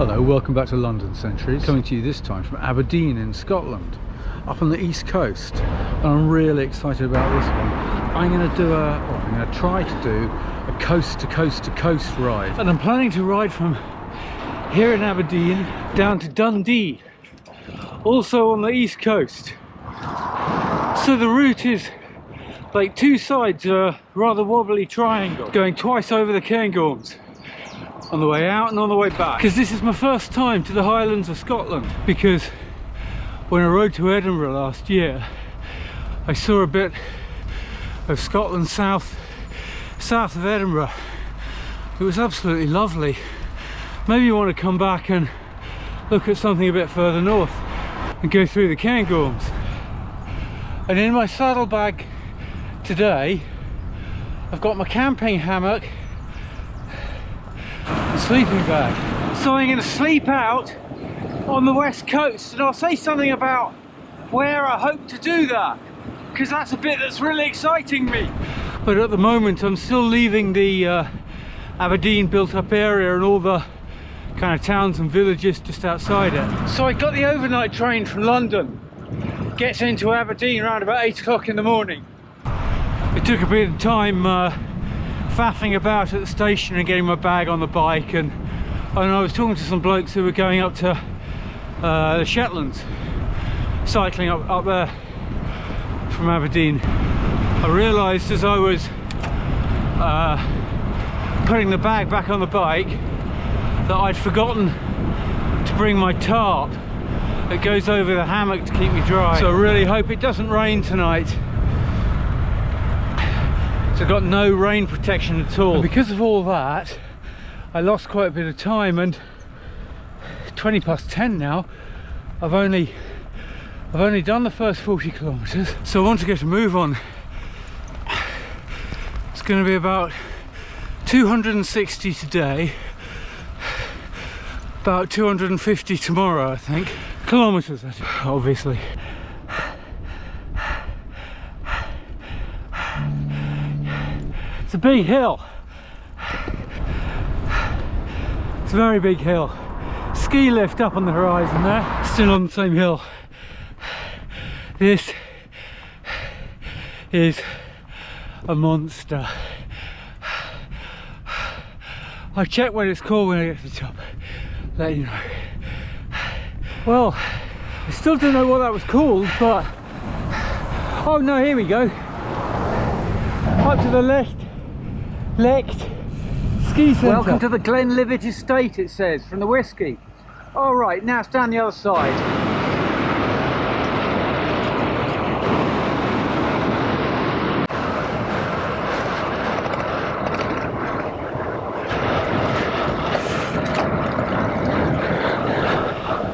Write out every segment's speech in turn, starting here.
Hello, welcome back to London Centuries. Coming to you this time from Aberdeen in Scotland, up on the east coast. And I'm really excited about this one. I'm going to try to do a coast to coast to coast ride. And I'm planning to ride from here in Aberdeen down to Dundee, also on the east coast. So the route is like two sides of a rather wobbly triangle, going twice over the Cairngorms on the way out and on the way back. Because this is my first time to the Highlands of Scotland, because when I rode to Edinburgh last year I saw a bit of Scotland south of Edinburgh. It was absolutely lovely. Maybe you want to come back and look at something a bit further north and go through the Cairngorms. And in my saddlebag today I've got my camping hammock and sleeping bag. So I'm going to sleep out on the west coast, and I'll say something about where I hope to do that, because that's a bit that's really exciting me. But at the moment I'm still leaving the Aberdeen built up area and all the kind of towns and villages just outside it. So I got the overnight train from London, gets into Aberdeen around about 8 o'clock in the morning. It took a bit of time faffing about at the station and getting my bag on the bike, and I was talking to some blokes who were going up to the Shetlands, cycling up there from Aberdeen. I realised as I was putting the bag back on the bike that I'd forgotten to bring my tarp that goes over the hammock to keep me dry. So I really hope it doesn't rain tonight. So I've got no rain protection at all. And because of all that, I lost quite a bit of time, and 20 past 10 now. I've only done the first 40 kilometers. So I want to get a move on. It's going to be about 260 today, about 250 tomorrow, I think. Kilometers, obviously. It's a big hill. It's a very big hill. Ski lift up on the horizon there, still on the same hill. This is a monster. I'll check what it's called when I get to the top, let you know. Well, I still don't know what that was called, but oh no, here we go. Up to the left ski centre. Welcome to the Glenlivet estate, it says, from the whiskey. All right, now it's down the other side.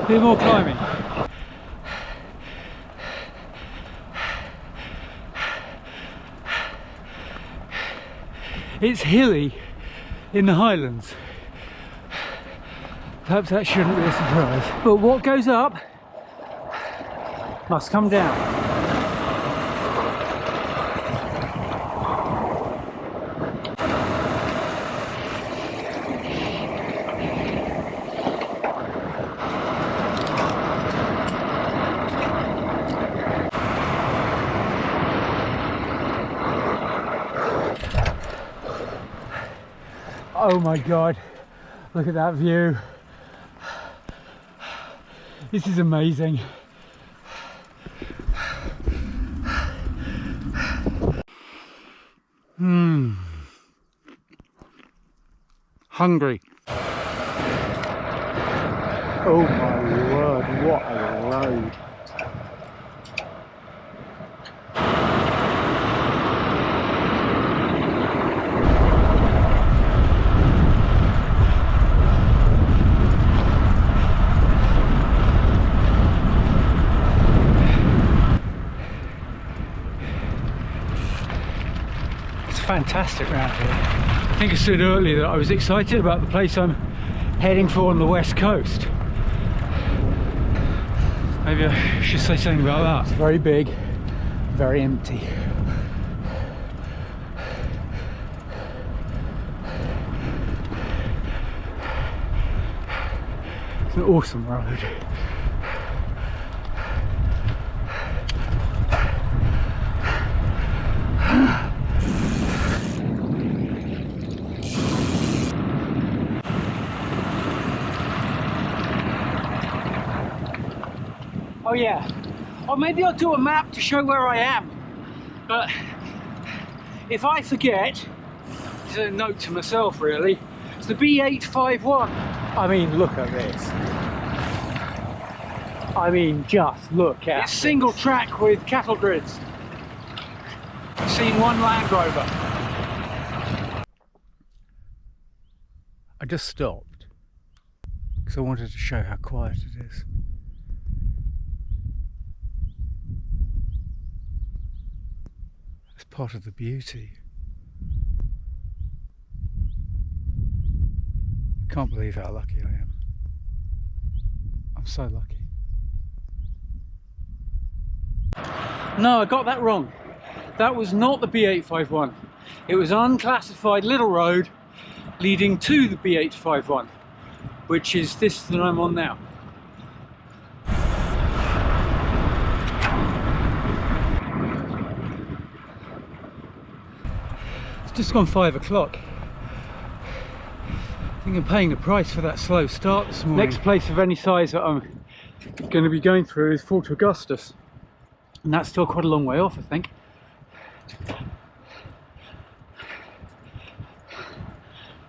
A bit more climbing. It's hilly in the Highlands. Perhaps that shouldn't be a surprise. But what goes up must come down. Oh my God, look at that view. This is amazing. Hungry. Oh my word, what a load. Fantastic round here. I think I said earlier that I was excited about the place I'm heading for on the west coast. Maybe I should say something about that. It's very big, very empty. an awesome road. Oh yeah, or maybe I'll do a map to show where I am, but if I forget, it's a note to myself really, it's the B851. I mean, look at this. I mean, just look at it. It's single track with cattle grids. I've seen one Land Rover. I just stopped because I wanted to show how quiet it is. It's part of the beauty. I can't believe how lucky I am. I'm so lucky. No, I got that wrong. That was not the B851. It was an unclassified little road leading to the B851, which is this that I'm on now. It's just gone 5 o'clock. I think I'm paying the price for that slow start this morning. Next place of any size that I'm going to be going through is Fort Augustus, and that's still quite a long way off, I think.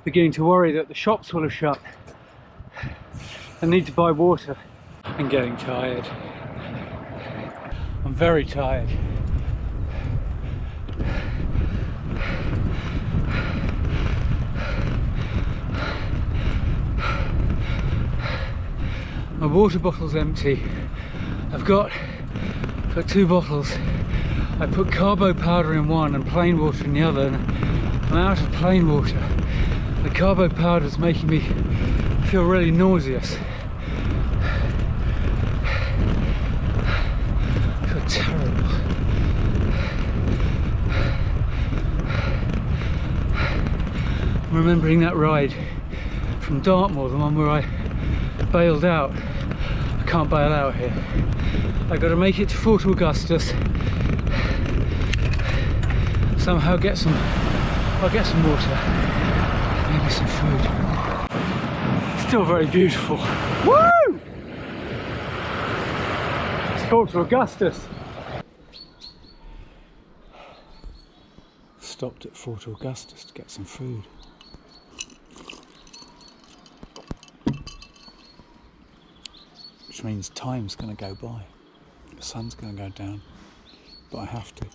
Beginning to worry that the shops will have shut. I need to buy water. I'm getting tired. I'm very tired. My water bottle's empty. I've got 2 bottles. I put carbo powder in one and plain water in the other, and I'm out of plain water. The carbo powder is making me feel really nauseous. I feel terrible. I'm remembering that ride from Dartmoor, the one where I bailed out. I can't bail out here. I've got to make it to Fort Augustus. Somehow I'll get some water, maybe some food. Still very beautiful. Woo! It's Fort Augustus. Stopped at Fort Augustus to get some food. Which means time's going to go by. The sun's going to go down, but I have to.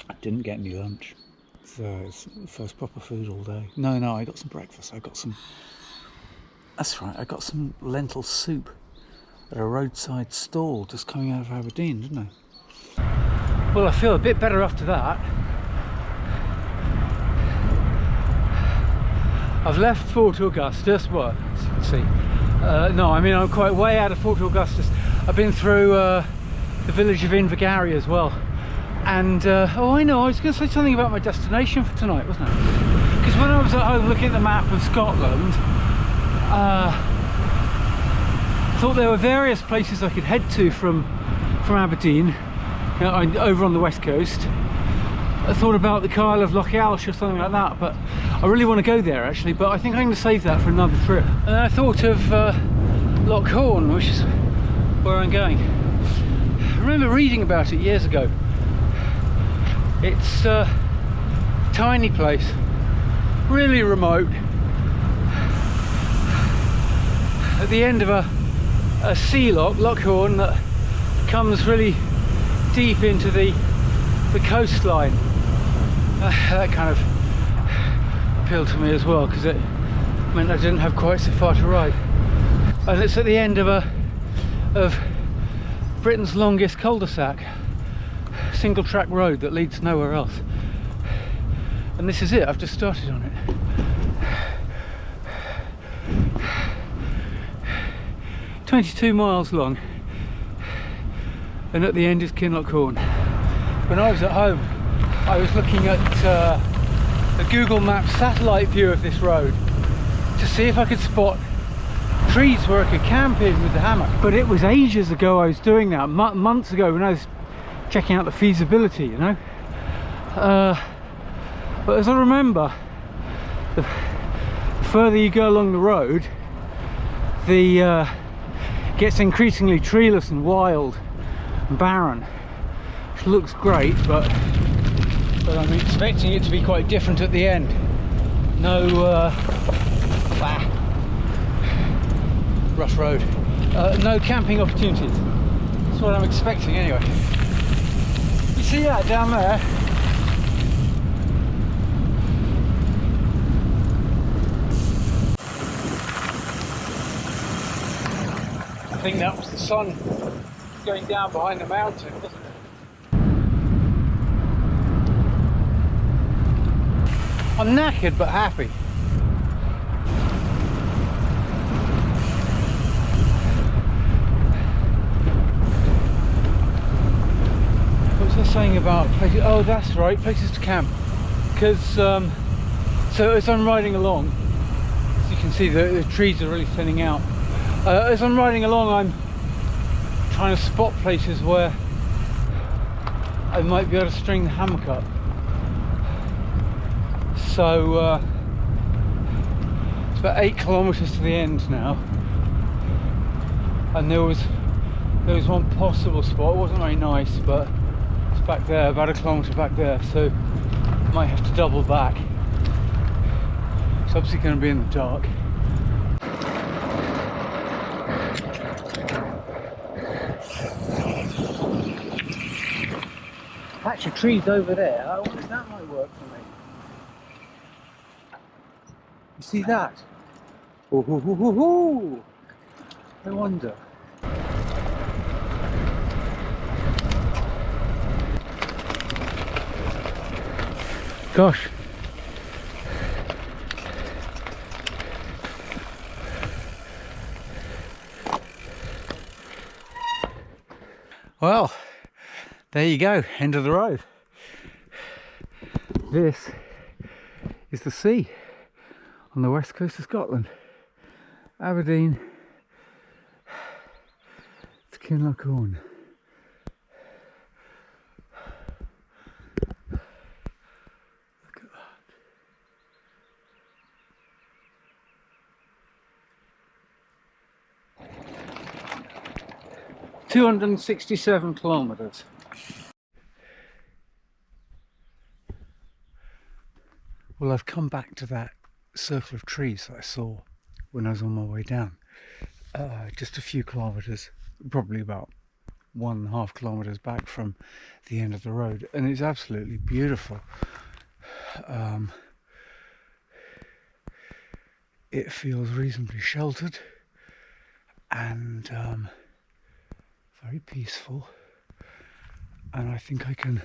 I didn't get any lunch, so it's the first proper food all day. No, I got some breakfast. I got some, that's right, I got some lentil soup at a roadside stall just coming out of Aberdeen, didn't I? Well, I feel a bit better after that. I've left Fort Augustus, well, as you can see. No, I mean, I'm quite way out of Fort Augustus. I've been through the village of Invergary as well. And, oh, I know, I was going to say something about my destination for tonight, wasn't I? Because when I was at home looking at the map of Scotland, I thought there were various places I could head to from Aberdeen, you know, over on the west coast. I thought about the Isle of Loch or something like that, but I really want to go there actually, but I think I'm going to save that for another trip. And then I thought of Kinloch Hourn, which is where I'm going. I remember reading about it years ago. It's a tiny place, really remote, at the end of a sea loch, Loch Hourn, that comes really deep into the coastline. That kind of appealed to me as well, because it meant I didn't have quite so far to ride. And it's at the end of Britain's longest cul-de-sac, single track road that leads nowhere else. And this is it, I've just started on it. 22 miles long, and at the end is Kinloch Hourn. When I was at home, I was looking at a Google Maps satellite view of this road, to see if I could spot trees where I could camp in with the hammock. But it was ages ago I was doing that, months ago, when I was checking out the feasibility, you know. But as I remember, the further you go along the road, the gets increasingly treeless and wild and barren, which looks great, but I'm expecting it to be quite different at the end. No rough road, no camping opportunities. That's what I'm expecting anyway. You see that down there? I think that was the sun going down behind the mountain, wasn't it? I'm knackered but happy. What was I saying about places? Oh, that's right, places to camp. Because so as I'm riding along, as you can see, the trees are really thinning out. As I'm riding along, I'm trying to spot places where I might be able to string the hammock up. So it's about 8 kilometres to the end now, and there was one possible spot. It wasn't very nice, but it's back there, about 1 kilometre back there, so I might have to double back. It's obviously going to be in the dark. Patch of trees over there. I wonder if that might work for me. You see that? Ooh, ooh, ooh, ooh, ooh. I wonder. Gosh. Well, there you go, end of the road. This is the sea on the west coast of Scotland. Aberdeen to Kinloch Hourn. Look at that. 267 kilometres. Well, I've come back to that circle of trees that I saw when I was on my way down. Just a few kilometres, probably about 1.5 kilometres back from the end of the road, and it's absolutely beautiful. It feels reasonably sheltered and very peaceful, and I think I can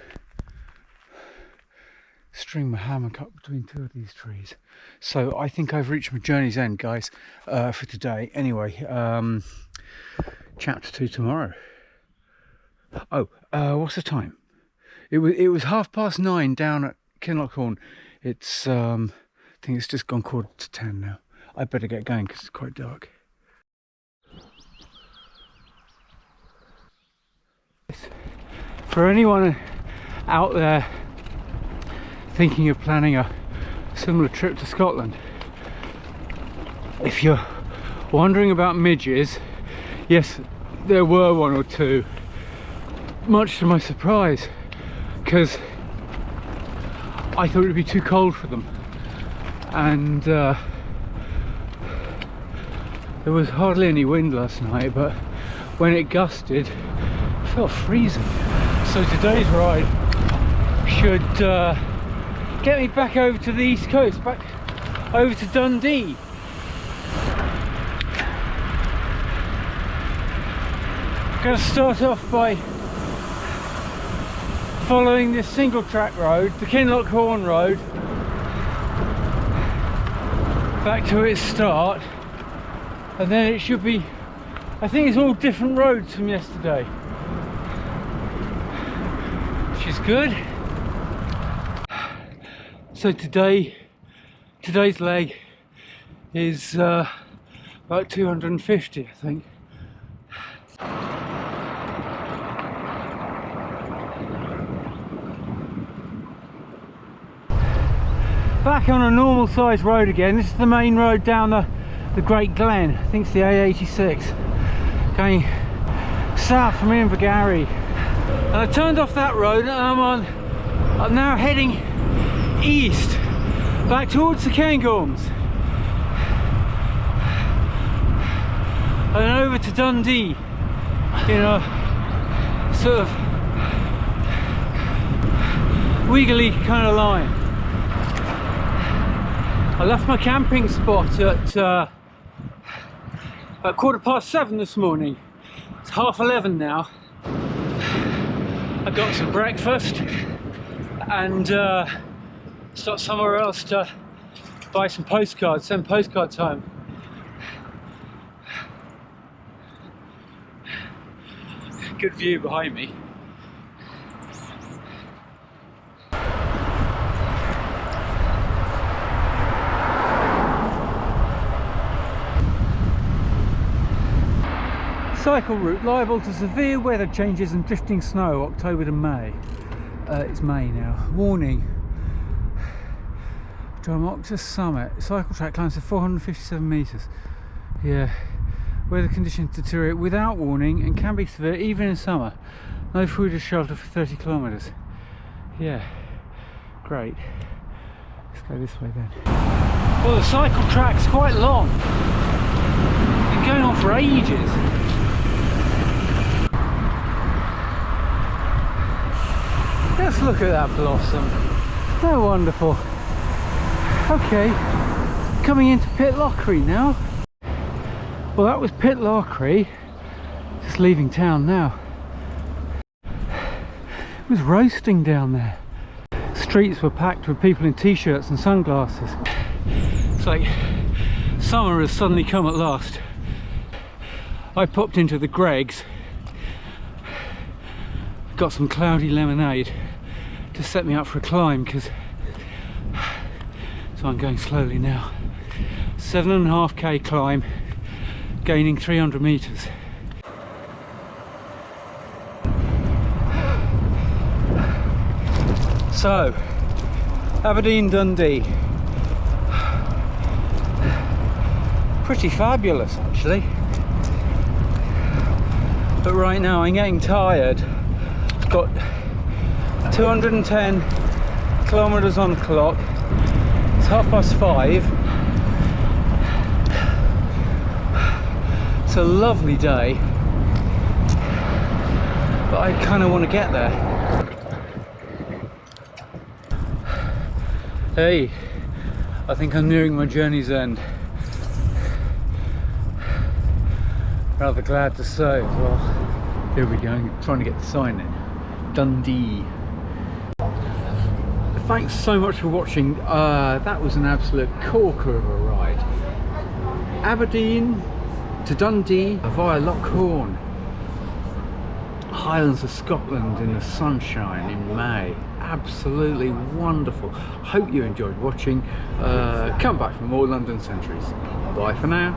string my hammock up between two of these trees. So I think I've reached my journey's end, guys, for today. Anyway, chapter 2 tomorrow. Oh, what's the time? It was 9:30 down at Kinlochorn. It's I think it's just gone 9:45 now. I better get going because it's quite dark. For anyone out there thinking of planning a similar trip to Scotland, if you're wondering about midges, yes, there were one or two, much to my surprise, because I thought it would be too cold for them, and there was hardly any wind last night, but when it gusted, it felt freezing. So today's ride should get me back over to the east coast, back over to Dundee. I'm going to start off by following this single track road, the Kinloch Hourn road, back to its start, and then it should be, I think it's all different roads from yesterday, which is good. So today's leg is about 250, I think. Back on a normal sized road again. This is the main road down the Great Glen. I think it's the A86 going south from Invergary. And I turned off that road and I'm now heading east back towards the Cairngorms and over to Dundee in a sort of wiggly kind of line. I left my camping spot at 7:15 this morning. It's 11:30 now. I got some breakfast and stopped somewhere else to buy some postcards, send postcard time. Good view behind me. Cycle route liable to severe weather changes and drifting snow, October to May. It's May now. Warning. Drummoxus Summit. Cycle track climbs to 457 metres. Yeah. Weather conditions deteriorate without warning and can be severe even in summer. No food or shelter for 30 kilometres. Yeah. Great. Let's go this way then. Well, the cycle track's quite long. Been going on for ages. Let's look at that blossom. How wonderful. Okay, coming into Kinlochorn now. Well, that was Kinlochorn. Just leaving town now. It was roasting down there. Streets were packed with people in t-shirts and sunglasses. It's like summer has suddenly come at last. I popped into the Greggs, got some cloudy lemonade to set me up for a climb, so I'm going slowly now. 7.5k climb, gaining 300 metres. So, Aberdeen, Dundee. Pretty fabulous actually. But right now I'm getting tired. Got 210 kilometres on the clock. It's 5:30. It's a lovely day, but I kind of want to get there. Hey, I think I'm nearing my journey's end. Rather glad to say as well. Here we go, I'm trying to get the sign in. Dundee. Thanks so much for watching. That was an absolute corker of a ride. Aberdeen to Dundee via Kinloch Hourn. Highlands of Scotland in the sunshine in May. Absolutely wonderful. Hope you enjoyed watching. Come back for more London Centuries. Bye for now.